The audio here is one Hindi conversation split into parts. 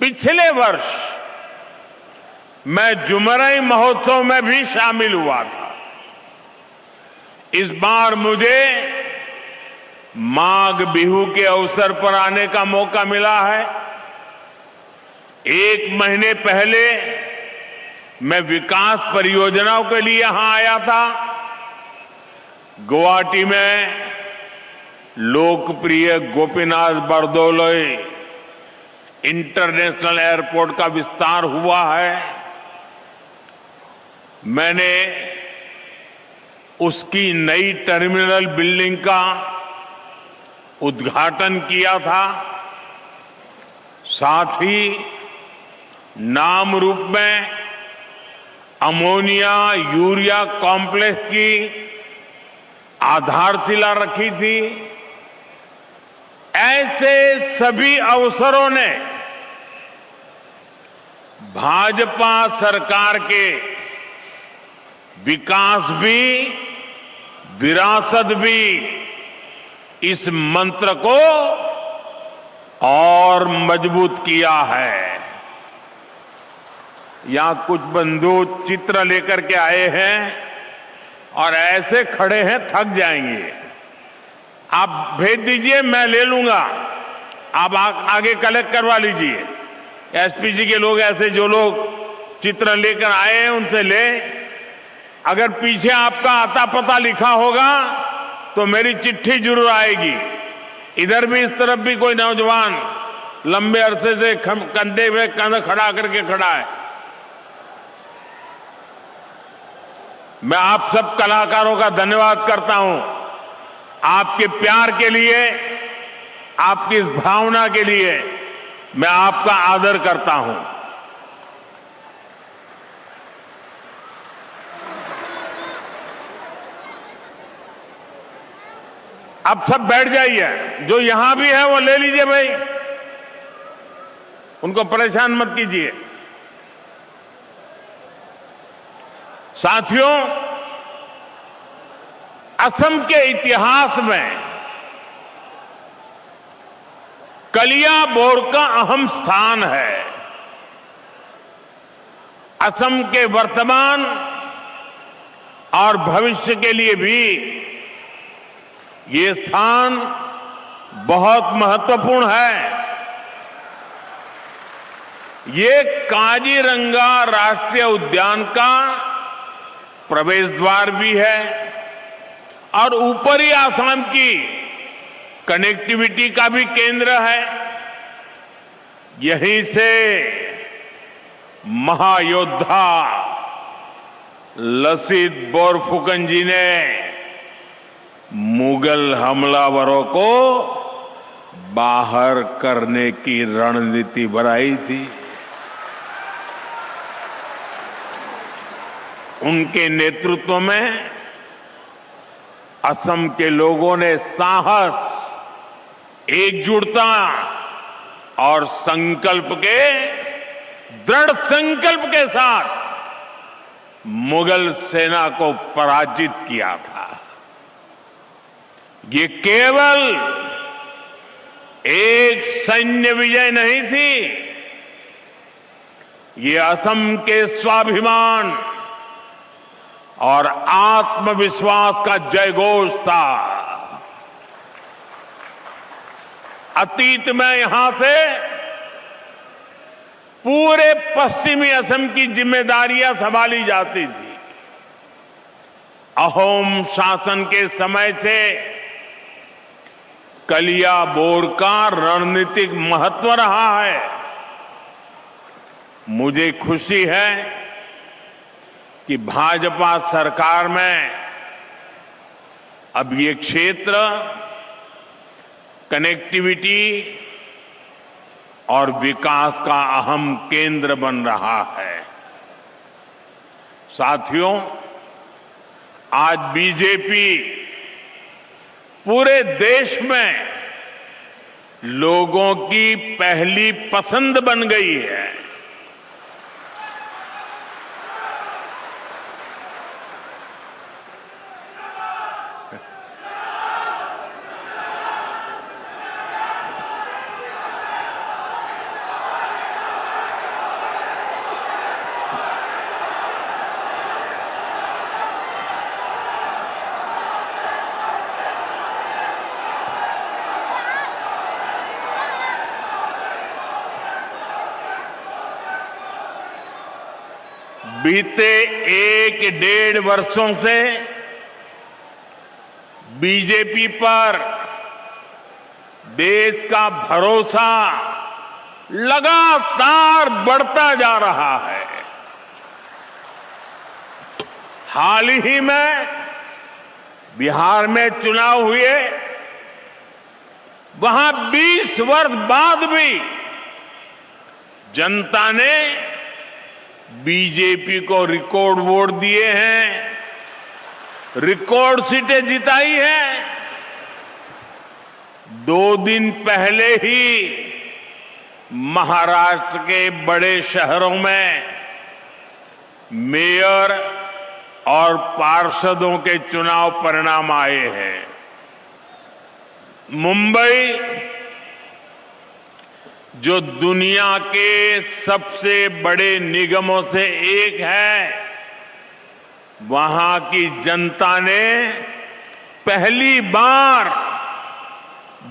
पिछले वर्ष मैं जुमरई महोत्सव में भी शामिल हुआ था। इस बार मुझे माघ बिहू के अवसर पर आने का मौका मिला है। 1 महीने पहले मैं विकास परियोजनाओं के लिए यहां आया था। गुवाहाटी में लोकप्रिय गोपीनाथ बरदोलोई इंटरनेशनल एयरपोर्ट का विस्तार हुआ है। मैंने उसकी नई टर्मिनल बिल्डिंग का उद्घाटन किया था। साथ ही नाम रूप में अमोनिया यूरिया कॉम्प्लेक्स की आधारशिला रखी थी। ऐसे सभी अवसरों ने भाजपा सरकार के विकास भी विरासत भी इस मंत्र को और मजबूत किया है। यहां कुछ बंधु चित्र लेकर के आए हैं और ऐसे खड़े हैं, थक जाएंगे। आप भेज दीजिए, मैं ले लूंगा। आप आगे कलेक्ट करवा लीजिए। एसपी जी के लोग, ऐसे जो लोग चित्र लेकर आए हैं उनसे ले। अगर पीछे आपका आता पता लिखा होगा तो मेरी चिट्ठी जरूर आएगी। इधर भी इस तरफ भी कोई नौजवान लंबे अरसे से कंधे में कंधा खड़ा करके खड़ा है। मैं आप सब कलाकारों का धन्यवाद करता हूं। आपके प्यार के लिए, आपकी इस भावना के लिए मैं आपका आदर करता हूं। अब सब बैठ जाइए। जो यहां भी है वो ले लीजिए भाई, उनको परेशान मत कीजिए। साथियों, असम के इतिहास में कलियाबोर का अहम स्थान है। असम के वर्तमान और भविष्य के लिए भी ये स्थान बहुत महत्वपूर्ण है। ये काजीरंगा राष्ट्रीय उद्यान का प्रवेश द्वार भी है और ऊपरी आसाम की कनेक्टिविटी का भी केंद्र है। यहीं से महायोद्धा लसित बोरफुकन जी ने मुगल हमलावरों को बाहर करने की रणनीति बनाई थी। उनके नेतृत्व में असम के लोगों ने साहस, एकजुटता और दृढ़ संकल्प के साथ मुगल सेना को पराजित किया था। ये केवल एक सैन्य विजय नहीं थी, ये असम के स्वाभिमान और आत्मविश्वास का जयघोष था। अतीत में यहां से पूरे पश्चिमी असम की जिम्मेदारियां संभाली जाती थी। अहोम शासन के समय से कलियाबोर का रणनीतिक महत्व रहा है। मुझे खुशी है कि भाजपा सरकार में अब ये क्षेत्र कनेक्टिविटी और विकास का अहम केंद्र बन रहा है। साथियों, आज बीजेपी पूरे देश में लोगों की पहली पसंद बन गई है। बीते 1-1.5 वर्षों से बीजेपी पर देश का भरोसा लगातार बढ़ता जा रहा है। हाल ही में बिहार में चुनाव हुए, वहां 20 वर्ष बाद भी जनता ने बीजेपी को रिकॉर्ड वोट दिए हैं, रिकॉर्ड सीटें जिताई हैं। 2 दिन पहले ही महाराष्ट्र के बड़े शहरों में मेयर और पार्षदों के चुनाव परिणाम आए हैं। मुंबई, जो दुनिया के सबसे बड़े निगमों से एक है, वहां की जनता ने पहली बार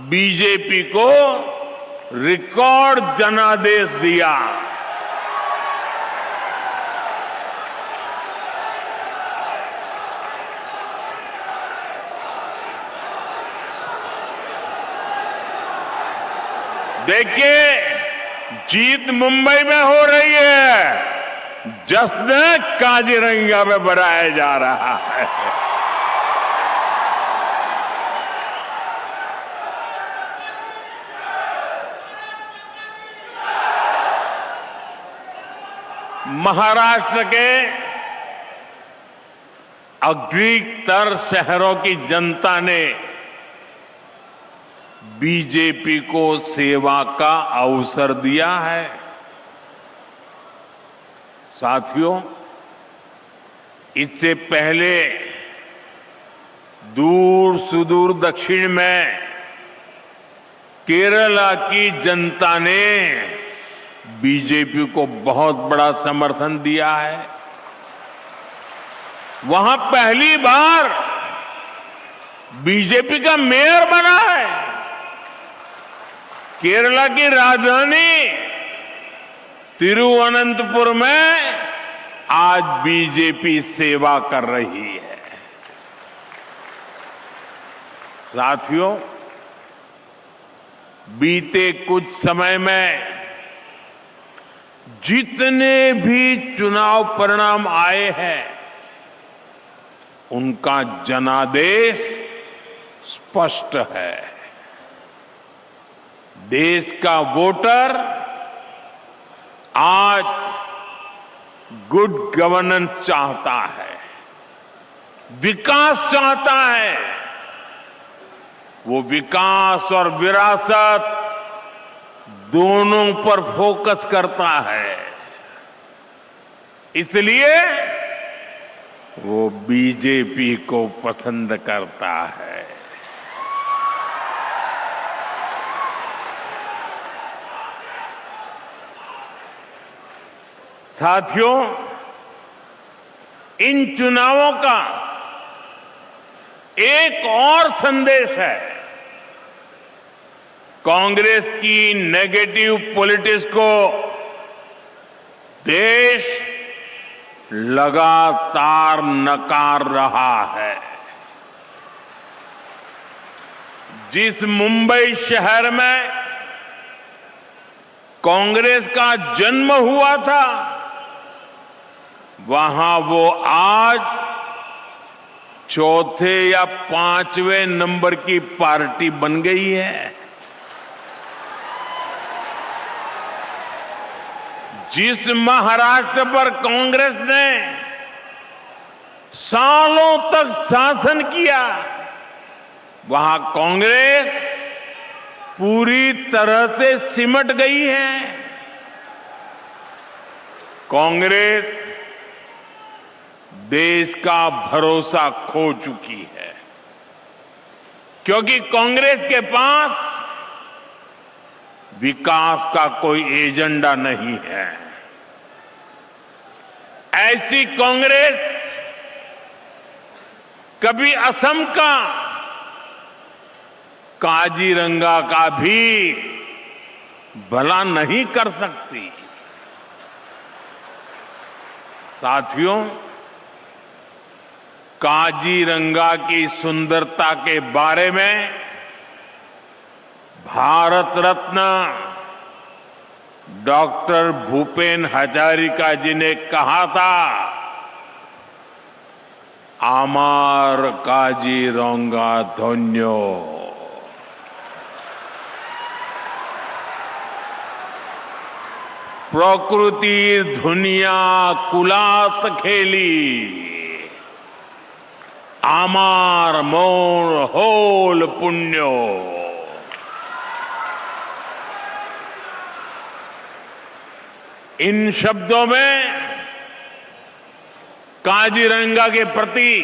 बीजेपी को रिकॉर्ड जनादेश दिया। देखिए, जीत मुंबई में हो रही है, जश्न काजीरंगा में मनाया जा रहा है। महाराष्ट्र के अधिकतर शहरों की जनता ने बीजेपी को सेवा का अवसर दिया है। साथियों, इससे पहले दूर सुदूर दक्षिण में केरला की जनता ने बीजेपी को बहुत बड़ा समर्थन दिया है। वहां पहली बार बीजेपी का मेयर बना है। केरला की राजधानी तिरुवनंतपुरम में आज बीजेपी सेवा कर रही है। साथियों, बीते कुछ समय में जितने भी चुनाव परिणाम आए हैं, उनका जनादेश स्पष्ट है। देश का वोटर आज गुड गवर्नेंस चाहता है, विकास चाहता है। वो विकास और विरासत दोनों पर फोकस करता है। इसलिए वो बीजेपी को पसंद करता है। साथियों, इन चुनावों का एक और संदेश है। कांग्रेस की नेगेटिव पॉलिटिक्स को देश लगातार नकार रहा है। जिस मुंबई शहर में कांग्रेस का जन्म हुआ था, वहां वो आज चौथे या 5वें नंबर की पार्टी बन गई है। जिस महाराष्ट्र पर कांग्रेस ने सालों तक शासन किया, वहां कांग्रेस पूरी तरह से सिमट गई है। कांग्रेस देश का भरोसा खो चुकी है, क्योंकि कांग्रेस के पास विकास का कोई एजेंडा नहीं है। ऐसी कांग्रेस कभी असम का काजीरंगा का भी भला नहीं कर सकती। साथियों, काजीरंगा की सुंदरता के बारे में भारत रत्न डॉक्टर भूपेन हजारिका जी ने कहा था, आमार काजीरंगा धन्यो। प्रकृति दुनिया कुलात खेली, आमार मोर होल पुण्यो। इन शब्दों में काजीरंगा के प्रति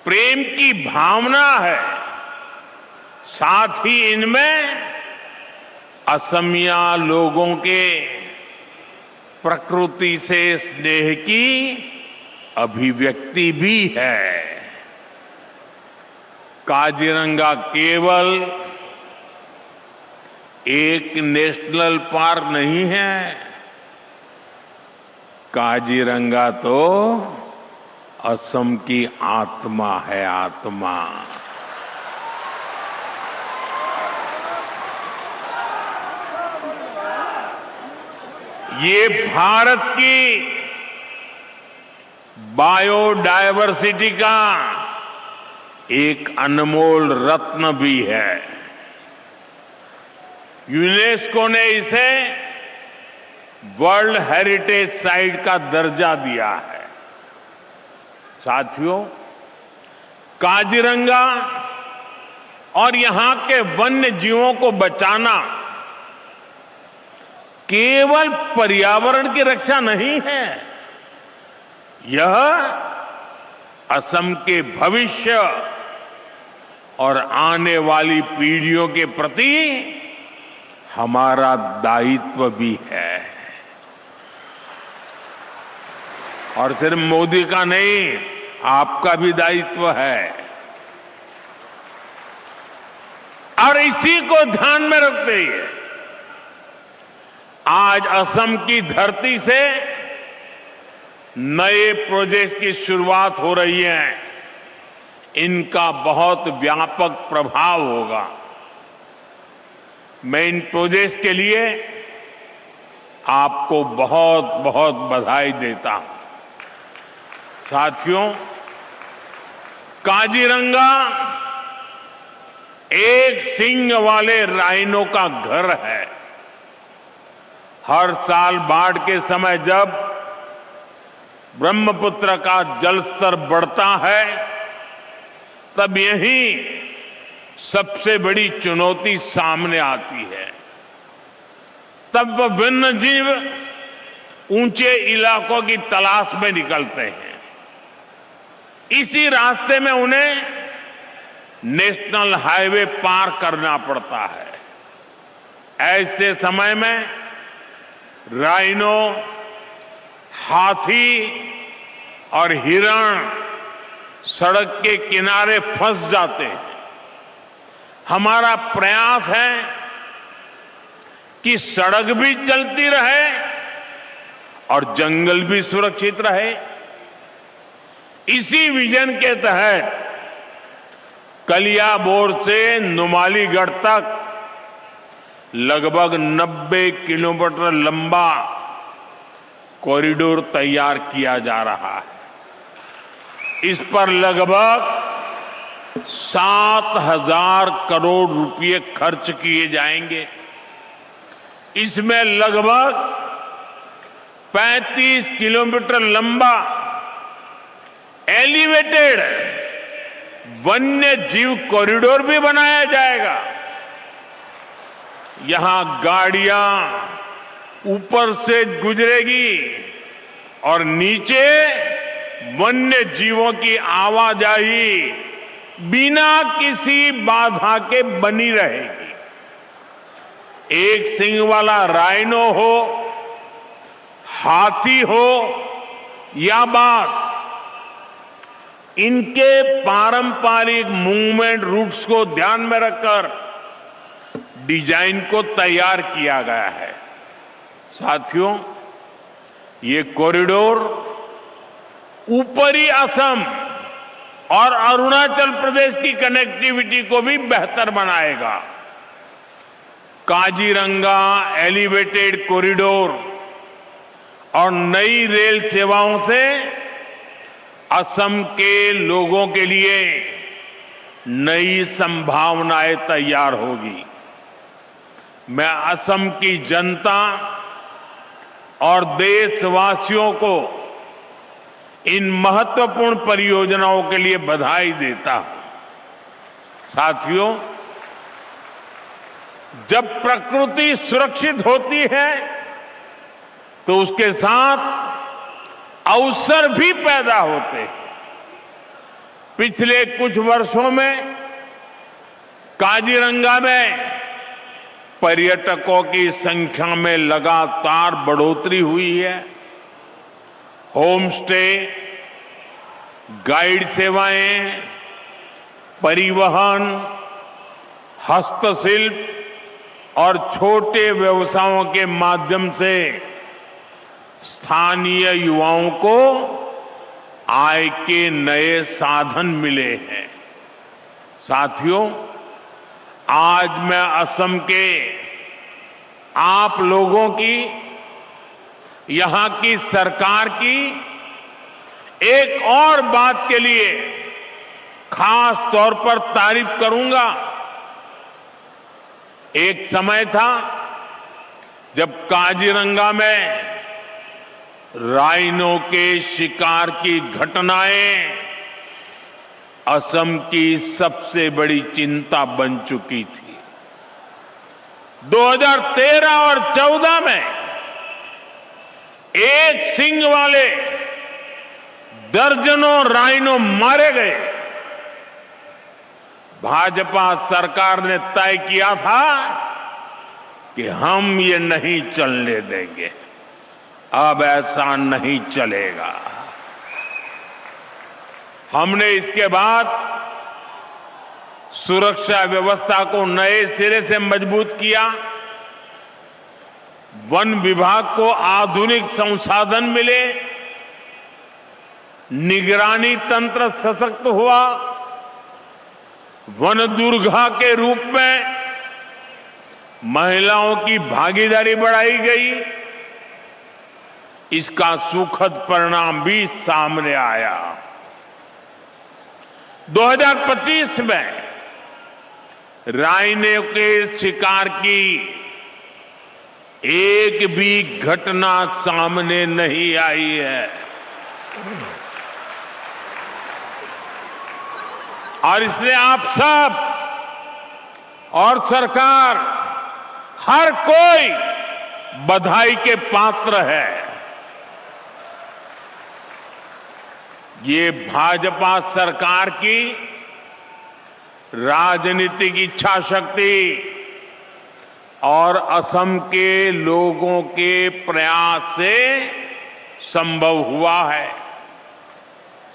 प्रेम की भावना है, साथ ही इनमें असमिया लोगों के प्रकृति से स्नेह की अभिव्यक्ति भी है। काजीरंगा केवल एक नेशनल पार्क नहीं है, काजीरंगा तो असम की आत्मा है, आत्मा। ये भारत की बायोडायवर्सिटी का एक अनमोल रत्न भी है। यूनेस्को ने इसे वर्ल्ड हेरिटेज साइट का दर्जा दिया है। साथियों, काजीरंगा और यहां के वन्य जीवों को बचाना केवल पर्यावरण की रक्षा नहीं है, यह असम के भविष्य और आने वाली पीढ़ियों के प्रति हमारा दायित्व भी है। और सिर्फ मोदी का नहीं, आपका भी दायित्व है। और इसी को ध्यान में रखते हुए आज असम की धरती से नए प्रोजेक्ट की शुरुआत हो रही है। इनका बहुत व्यापक प्रभाव होगा। मैं इन प्रोजेक्ट के लिए आपको बहुत बहुत बधाई देता हूं। साथियों, काजीरंगा एक सींग वाले राइनो का घर है। हर साल बाढ़ के समय जब ब्रह्मपुत्र का जलस्तर बढ़ता है, तब यही सबसे बड़ी चुनौती सामने आती है। तब वन्य जीव ऊंचे इलाकों की तलाश में निकलते हैं। इसी रास्ते में उन्हें नेशनल हाईवे पार करना पड़ता है। ऐसे समय में राइनो, हाथी और हिरण सड़क के किनारे फंस जाते हैं। हमारा प्रयास है कि सड़क भी चलती रहे और जंगल भी सुरक्षित रहे। इसी विजन के तहत कलियाबोर से नुमालीगढ़ तक लगभग 90 किलोमीटर लंबा कॉरिडोर तैयार किया जा रहा है। इस पर लगभग 7,000 करोड़ रुपए खर्च किए जाएंगे। इसमें लगभग 35 किलोमीटर लंबा एलिवेटेड वन्य जीव कॉरिडोर भी बनाया जाएगा। यहां गाड़ियां ऊपर से गुजरेगी और नीचे वन्य जीवों की आवाजाही बिना किसी बाधा के बनी रहेगी। एक सींग वाला राइनो हो, हाथी हो या बाघ, इनके पारंपरिक मूवमेंट रूट्स को ध्यान में रखकर डिजाइन को तैयार किया गया है। साथियों, ये कॉरिडोर ऊपरी असम और अरुणाचल प्रदेश की कनेक्टिविटी को भी बेहतर बनाएगा। काजीरंगा एलिवेटेड कॉरिडोर और नई रेल सेवाओं से असम के लोगों के लिए नई संभावनाएं तैयार होगी। मैं असम की जनता और देशवासियों को इन महत्वपूर्ण परियोजनाओं के लिए बधाई देता हूं। साथियों, जब प्रकृति सुरक्षित होती है तो उसके साथ अवसर भी पैदा होते हैं। पिछले कुछ वर्षों में काजीरंगा में पर्यटकों की संख्या में लगातार बढ़ोतरी हुई है। होम स्टे, गाइड सेवाएं, परिवहन, हस्तशिल्प और छोटे व्यवसायों के माध्यम से स्थानीय युवाओं को आय के नए साधन मिले हैं। साथियों, आज मैं असम के आप लोगों की, यहां की सरकार की एक और बात के लिए खास तौर पर तारीफ करूंगा। एक समय था जब काजीरंगा में राइनो के शिकार की घटनाएं असम की सबसे बड़ी चिंता बन चुकी थी। 2013 और 14 में एक सींग वाले दर्जनों राइनो मारे गए। भाजपा सरकार ने तय किया था कि हम ये नहीं चलने देंगे। अब ऐसा नहीं चलेगा। हमने इसके बाद सुरक्षा व्यवस्था को नए सिरे से मजबूत किया। वन विभाग को आधुनिक संसाधन मिले, निगरानी तंत्र सशक्त हुआ, वन दुर्गा के रूप में महिलाओं की भागीदारी बढ़ाई गई। इसका सुखद परिणाम भी सामने आया। 2025 में राइनो के शिकार की एक भी घटना सामने नहीं आई है और इसलिए आप सब और सरकार, हर कोई बधाई के पात्र है। ये भाजपा सरकार की राजनीतिक इच्छा शक्ति और असम के लोगों के प्रयास से संभव हुआ है।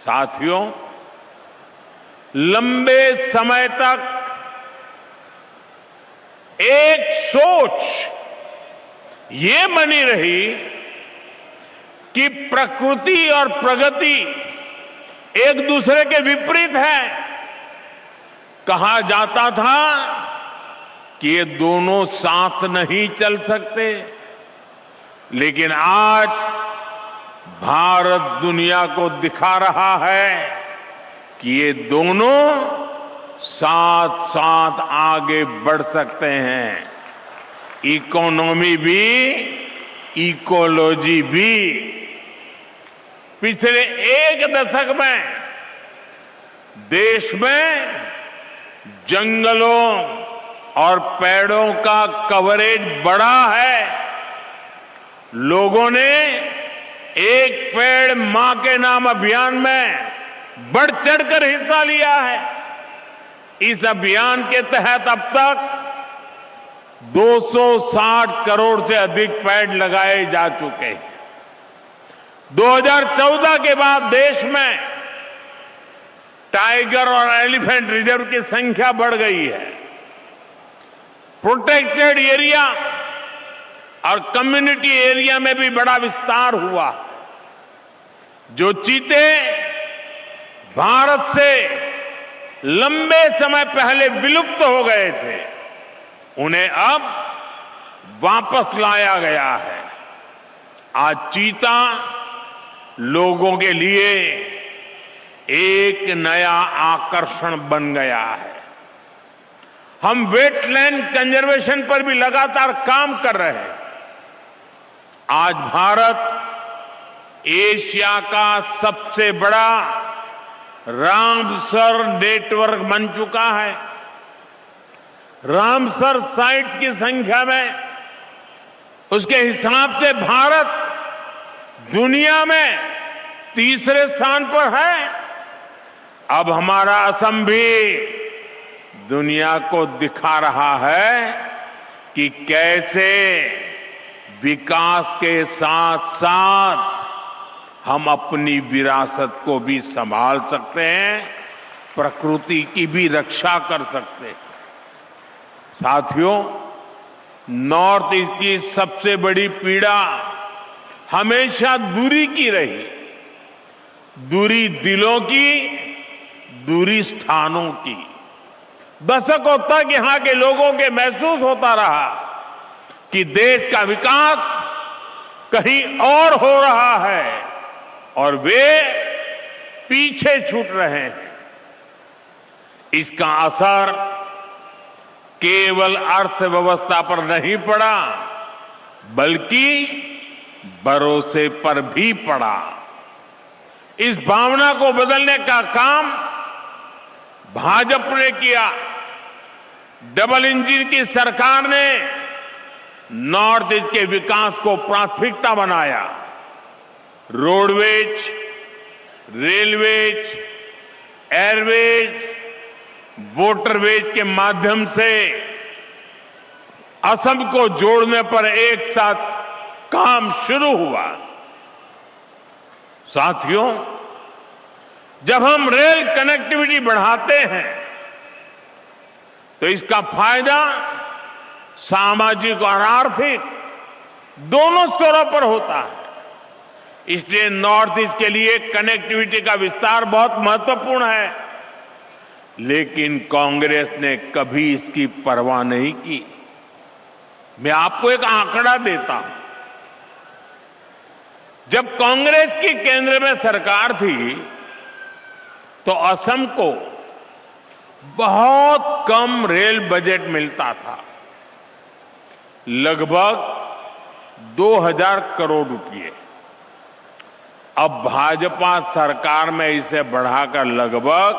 साथियों, लंबे समय तक एक सोच ये बनी रही कि प्रकृति और प्रगति एक दूसरे के विपरीत है। कहा जाता था कि ये दोनों साथ नहीं चल सकते, लेकिन आज भारत दुनिया को दिखा रहा है कि ये दोनों साथ साथ आगे बढ़ सकते हैं। इकोनॉमी भी, इकोलॉजी भी। पिछले एक दशक में देश में जंगलों और पेड़ों का कवरेज बढ़ा है। लोगों ने एक पेड़ मां के नाम अभियान में बढ़ चढ़कर हिस्सा लिया है। इस अभियान के तहत अब तक 260 करोड़ से अधिक पेड़ लगाए जा चुके हैं। 2014 के बाद देश में टाइगर और एलिफेंट रिजर्व की संख्या बढ़ गई है। प्रोटेक्टेड एरिया और कम्युनिटी एरिया में भी बड़ा विस्तार हुआ। जो चीते भारत से लंबे समय पहले विलुप्त हो गए थे, उन्हें अब वापस लाया गया है। आज चीता लोगों के लिए एक नया आकर्षण बन गया है। हम वेटलैंड कंजर्वेशन पर भी लगातार काम कर रहे हैं। आज भारत एशिया का सबसे बड़ा रामसर नेटवर्क बन चुका है। रामसर साइट्स की संख्या में, उसके हिसाब से भारत दुनिया में तीसरे स्थान पर है। अब हमारा असम भी दुनिया को दिखा रहा है कि कैसे विकास के साथ साथ हम अपनी विरासत को भी संभाल सकते हैं, प्रकृति की भी रक्षा कर सकते हैं। साथियों, नॉर्थ ईस्ट की सबसे बड़ी पीड़ा हमेशा दूरी की रही। दूरी दिलों की, दूरी स्थानों की। दशकों तक यहां के लोगों के महसूस होता रहा कि देश का विकास कहीं और हो रहा है और वे पीछे छूट रहे हैं। इसका असर केवल अर्थव्यवस्था पर नहीं पड़ा, बल्कि भरोसे पर भी पड़ा। इस भावना को बदलने का काम भाजपा ने किया। डबल इंजन की सरकार ने नॉर्थ ईस्ट के विकास को प्राथमिकता बनाया। रोडवेज, रेलवेज, एयरवेज, वाटरवेज के माध्यम से असम को जोड़ने पर एक साथ काम शुरू हुआ। साथियों, जब हम रेल कनेक्टिविटी बढ़ाते हैं तो इसका फायदा सामाजिक और आर्थिक दोनों स्तरों पर होता है। इसलिए नॉर्थ ईस्ट के लिए कनेक्टिविटी का विस्तार बहुत महत्वपूर्ण है। लेकिन कांग्रेस ने कभी इसकी परवाह नहीं की। मैं आपको एक आंकड़ा देता हूं। जब कांग्रेस की केंद्र में सरकार थी तो असम को बहुत कम रेल बजट मिलता था, लगभग 2000 करोड़ रुपए। अब भाजपा सरकार में इसे बढ़ाकर लगभग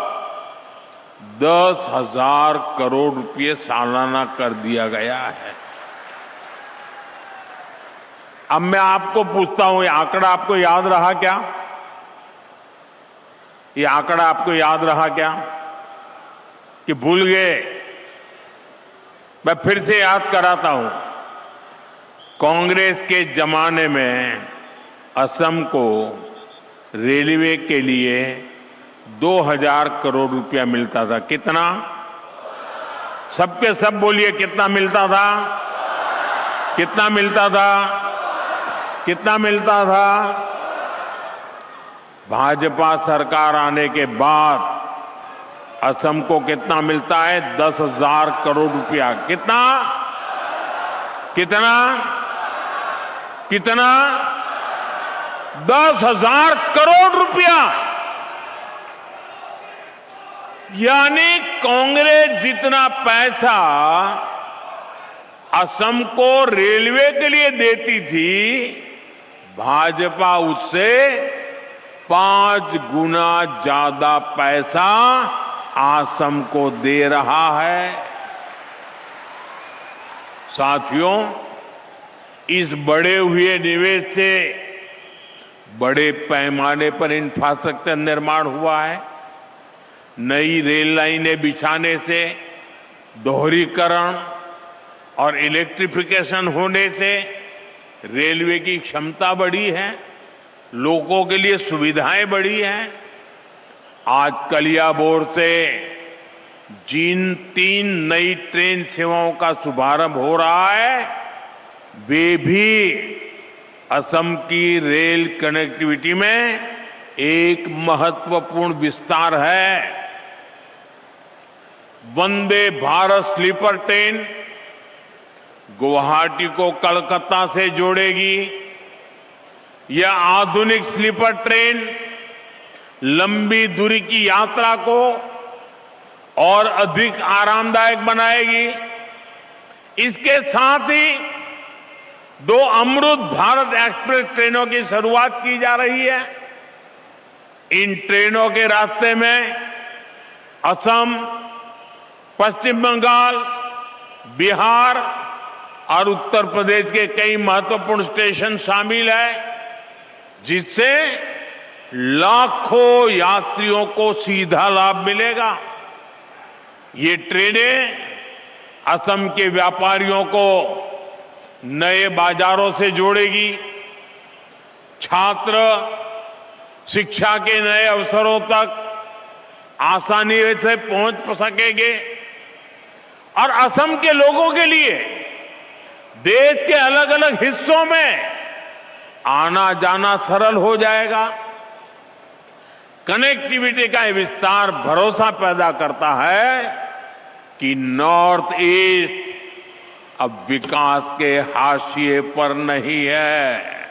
10,000 करोड़ रुपए सालाना कर दिया गया है। अब मैं आपको पूछता हूं, ये आंकड़ा आपको याद रहा क्या? ये आंकड़ा आपको याद रहा क्या कि भूल गए? मैं फिर से याद कराता हूं। कांग्रेस के जमाने में असम को रेलवे के लिए 2000 करोड़ रुपया मिलता था। कितना? सबके सब बोलिए, कितना मिलता था? कितना मिलता था? कितना मिलता था? भाजपा सरकार आने के बाद असम को कितना मिलता है? 10,000 करोड़ रुपया। कितना? कितना? कितना? 10,000 करोड़ रुपया। यानी कांग्रेस जितना पैसा असम को रेलवे के लिए देती थी, भाजपा उससे 5 गुना ज्यादा पैसा असम को दे रहा है। साथियों, इस बढ़े हुए निवेश से बड़े पैमाने पर इंफ्रास्ट्रक्चर निर्माण हुआ है। नई रेल लाइनें बिछाने से, दोहरीकरण और इलेक्ट्रिफिकेशन होने से रेलवे की क्षमता बढ़ी है, लोगों के लिए सुविधाएं बढ़ी हैं। आज कलियाबोर से जिन 3 नई ट्रेन सेवाओं का शुभारंभ हो रहा है, वे भी असम की रेल कनेक्टिविटी में एक महत्वपूर्ण विस्तार है। वंदे भारत स्लीपर ट्रेन गुवाहाटी को कलकत्ता से जोड़ेगी। यह आधुनिक स्लीपर ट्रेन लंबी दूरी की यात्रा को और अधिक आरामदायक बनाएगी। इसके साथ ही 2 अमृत भारत एक्सप्रेस ट्रेनों की शुरुआत की जा रही है। इन ट्रेनों के रास्ते में असम, पश्चिम बंगाल, बिहार और उत्तर प्रदेश के कई महत्वपूर्ण स्टेशन शामिल हैं, जिससे लाखों यात्रियों को सीधा लाभ मिलेगा। ये ट्रेनें असम के व्यापारियों को नए बाजारों से जोड़ेगी, छात्र शिक्षा के नए अवसरों तक आसानी से पहुंच सकेंगे और असम के लोगों के लिए देश के अलग अलग हिस्सों में आना जाना सरल हो जाएगा। कनेक्टिविटी का विस्तार भरोसा पैदा करता है कि नॉर्थ ईस्ट अब विकास के हाशिए पर नहीं है।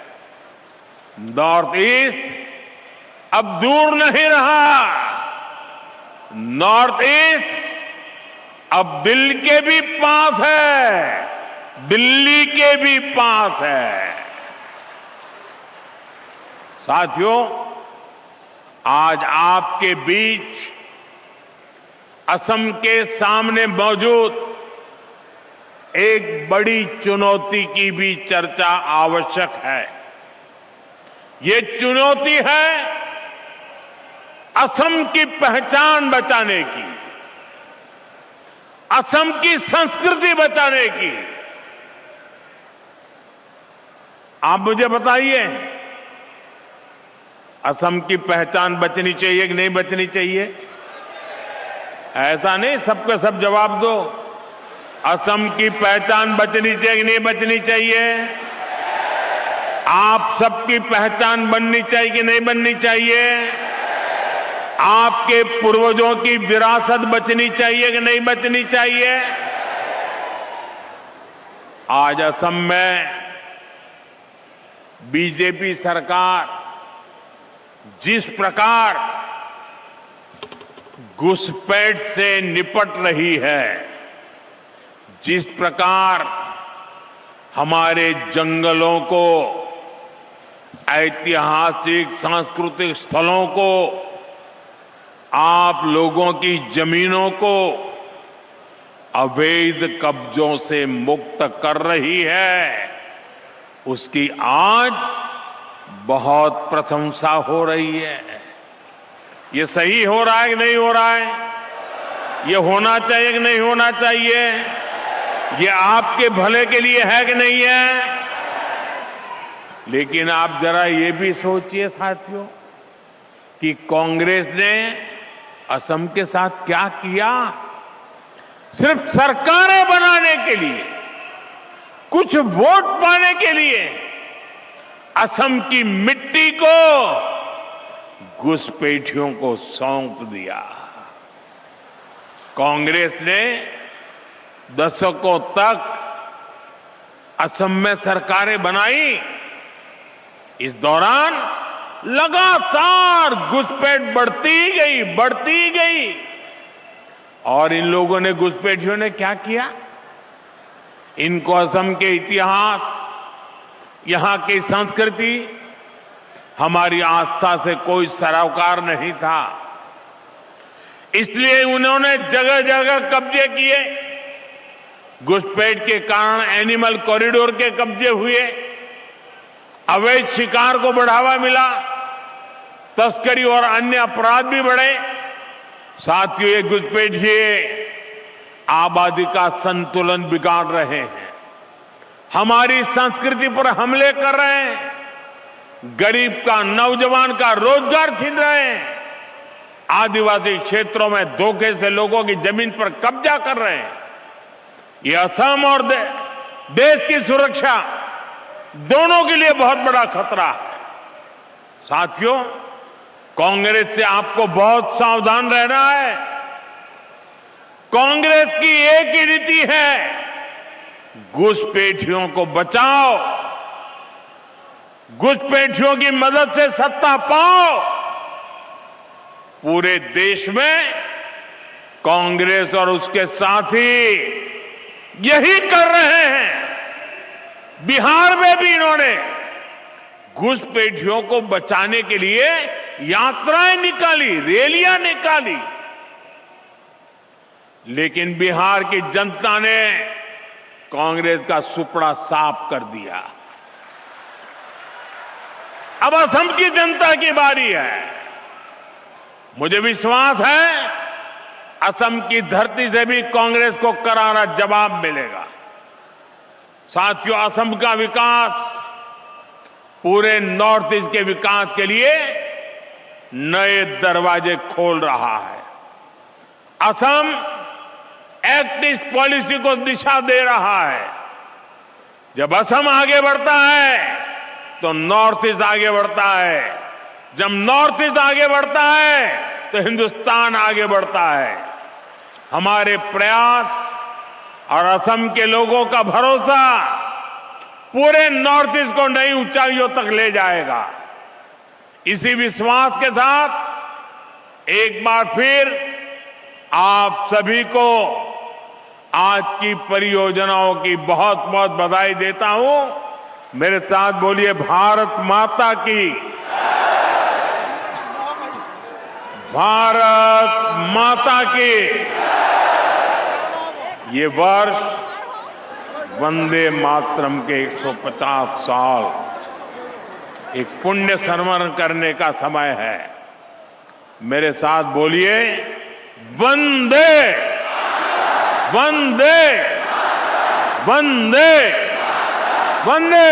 नॉर्थ ईस्ट अब दूर नहीं रहा। नॉर्थ ईस्ट अब दिल के भी पास है, दिल्ली के भी पास है। साथियों, आज आपके बीच असम के सामने मौजूद एक बड़ी चुनौती की भी चर्चा आवश्यक है। ये चुनौती है असम की पहचान बचाने की, असम की संस्कृति बचाने की। आप मुझे बताइए, असम की पहचान बचनी चाहिए कि नहीं बचनी चाहिए? ऐसा नहीं सबका सब जवाब दो। असम की पहचान बचनी चाहिए कि नहीं बचनी चाहिए? आप सबकी पहचान बननी चाहिए कि नहीं बननी चाहिए? आपके पूर्वजों की विरासत बचनी चाहिए कि नहीं बचनी चाहिए? आज असम में बीजेपी सरकार जिस प्रकार घुसपैठ से निपट रही है, जिस प्रकार हमारे जंगलों को, ऐतिहासिक सांस्कृतिक स्थलों को, आप लोगों की जमीनों को अवैध कब्जों से मुक्त कर रही है, उसकी आज बहुत प्रशंसा हो रही है। ये सही हो रहा है कि नहीं हो रहा है? ये होना चाहिए कि नहीं होना चाहिए? ये आपके भले के लिए है कि नहीं है? लेकिन आप जरा ये भी सोचिए साथियों कि कांग्रेस ने असम के साथ क्या किया। सिर्फ सरकारें बनाने के लिए, कुछ वोट पाने के लिए असम की मिट्टी को घुसपैठियों को सौंप दिया। कांग्रेस ने दशकों तक असम में सरकारें बनाई। इस दौरान लगातार घुसपैठ बढ़ती गई। और इन लोगों ने, घुसपैठियों ने क्या किया? इनको असम के इतिहास, यहां की संस्कृति, हमारी आस्था से कोई सरोकार नहीं था। इसलिए उन्होंने जगह जगह कब्जे किए। घुसपैठ के कारण एनिमल कॉरिडोर के कब्जे हुए, अवैध शिकार को बढ़ावा मिला, तस्करी और अन्य अपराध भी बढ़े। साथियों, ये घुसपैठिए आबादी का संतुलन बिगाड़ रहे हैं, हमारी संस्कृति पर हमले कर रहे हैं, गरीब का, नौजवान का रोजगार छीन रहे हैं, आदिवासी क्षेत्रों में धोखे से लोगों की जमीन पर कब्जा कर रहे हैं। ये असम और देश की सुरक्षा, दोनों के लिए बहुत बड़ा खतरा है। साथियों, कांग्रेस से आपको बहुत सावधान रहना है। कांग्रेस की एक ही नीति है, घुसपैठियों को बचाओ, घुसपैठियों की मदद से सत्ता पाओ। पूरे देश में कांग्रेस और उसके साथी यही कर रहे हैं। बिहार में भी इन्होंने घुसपैठियों को बचाने के लिए यात्राएं निकाली, रैलियां निकाली, लेकिन बिहार की जनता ने कांग्रेस का सुपड़ा साफ कर दिया। अब असम की जनता की बारी है। मुझे विश्वास है असम की धरती से भी कांग्रेस को करारा जवाब मिलेगा। साथियों, असम का विकास पूरे नॉर्थ ईस्ट के विकास के लिए नए दरवाजे खोल रहा है। असम एक्ट ईस्ट पॉलिसी को दिशा दे रहा है। जब असम आगे बढ़ता है तो नॉर्थ ईस्ट आगे बढ़ता है। जब नॉर्थ ईस्ट आगे बढ़ता है तो हिंदुस्तान आगे बढ़ता है। हमारे प्रयास और असम के लोगों का भरोसा पूरे नॉर्थ ईस्ट को नई ऊंचाइयों तक ले जाएगा। इसी विश्वास के साथ एक बार फिर आप सभी को आज की परियोजनाओं की बहुत बहुत बधाई देता हूं। मेरे साथ बोलिए, भारत माता की, भारत माता की। ये वर्ष वंदे मातरम के 150 साल एक पुण्य स्मरण करने का समय है। मेरे साथ बोलिए, वंदे वंदे वंदे वंदे।